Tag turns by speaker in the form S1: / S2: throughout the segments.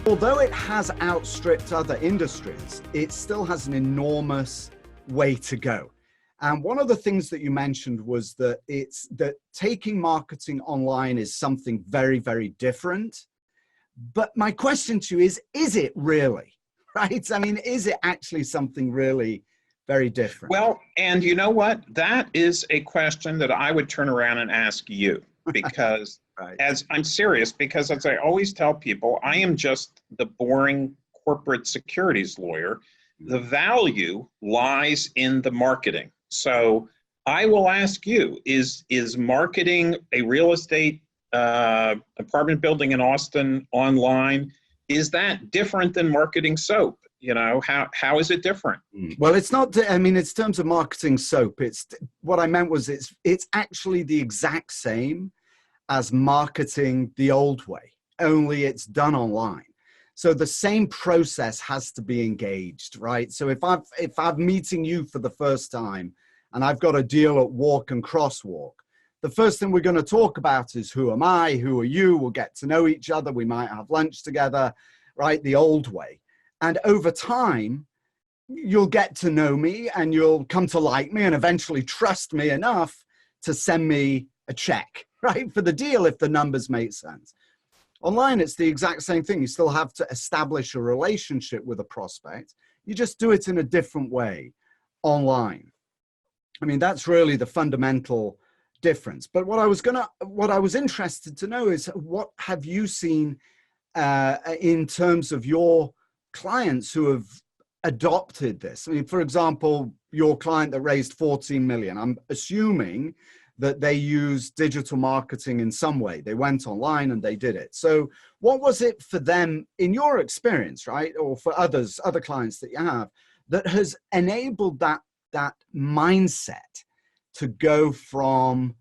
S1: Although it has outstripped other industries, it still has an enormous way to go. And one of the things that you mentioned was that taking marketing online is something very, very different. But my question to you is it really, right? I mean, is it actually something really very different?
S2: Well, and you know what? That is a question that I would turn around and ask you, because right. As I'm serious, because as I always tell people, I am just the boring corporate securities lawyer. The value lies in the marketing. So I will ask you, is marketing a real estate apartment building in Austin online, is that different than marketing soap? You know, how is it different?
S1: Well, it's not, I mean, it's terms of marketing soap. What I meant was it's actually the exact same as marketing the old way, only it's done online. So the same process has to be engaged, right? So if I'm meeting you for the first time and I've got a deal at Walk and Crosswalk, the first thing we're going to talk about is who am I, who are you? We'll get to know each other. We might have lunch together, right? The old way. And over time, you'll get to know me and you'll come to like me and eventually trust me enough to send me a check, right, for the deal if the numbers make sense. Online, it's the exact same thing. You still have to establish a relationship with a prospect. You just do it in a different way online. I mean, that's really the fundamental difference. But what I was interested to know is, what have you seen in terms of your clients who have adopted this? I mean, for example, your client that raised 14 million, I'm assuming that they used digital marketing in some way. They went online and they did it. So what was it for them in your experience, right? Or for other clients that you have, that has enabled that mindset to go from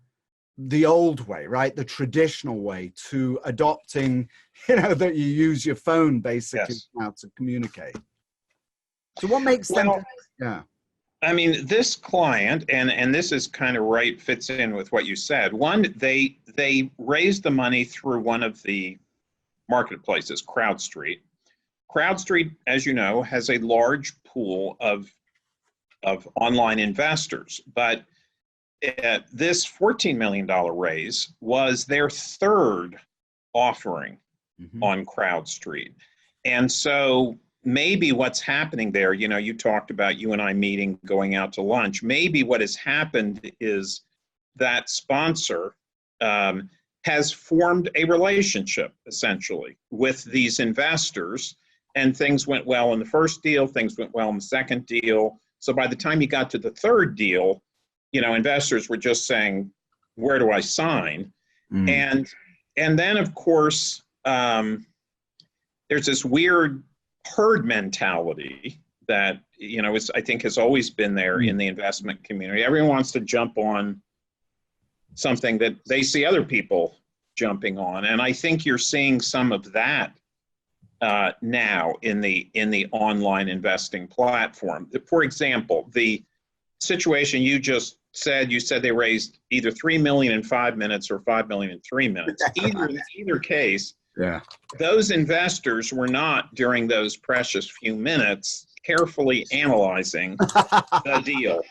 S1: the old way, right? The traditional way, to adopting, that you use your phone basically now to communicate. So what makes them, yeah.
S2: I mean, this client, and this is kind of fits in with what you said. One, they raised the money through one of the marketplaces, CrowdStreet. CrowdStreet, as you know, has a large pool of online investors, but this $14 million raise was their third offering on CrowdStreet. And so maybe what's happening there, you talked about you and I meeting, going out to lunch. Maybe what has happened is that sponsor has formed a relationship, essentially, with these investors, and things went well in the first deal, things went well in the second deal. So by the time you got to the third deal, investors were just saying, where do I sign? And then, of course, there's this weird herd mentality that, I think has always been there in the investment community. Everyone wants to jump on something that they see other people jumping on. And I think you're seeing some of that now in the online investing platform. For example, the situation you just said, you said they raised either 3 million in 5 minutes or 5 million in 3 minutes. In either case, those investors were not, during those precious few minutes, carefully analyzing the deal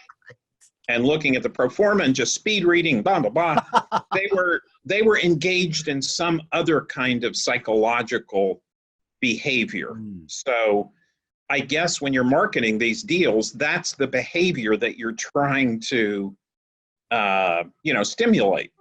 S2: and looking at the pro forma and just speed reading, blah, blah, blah. They were engaged in some other kind of psychological behavior. So I guess when you're marketing these deals, that's the behavior that you're trying to, stimulate.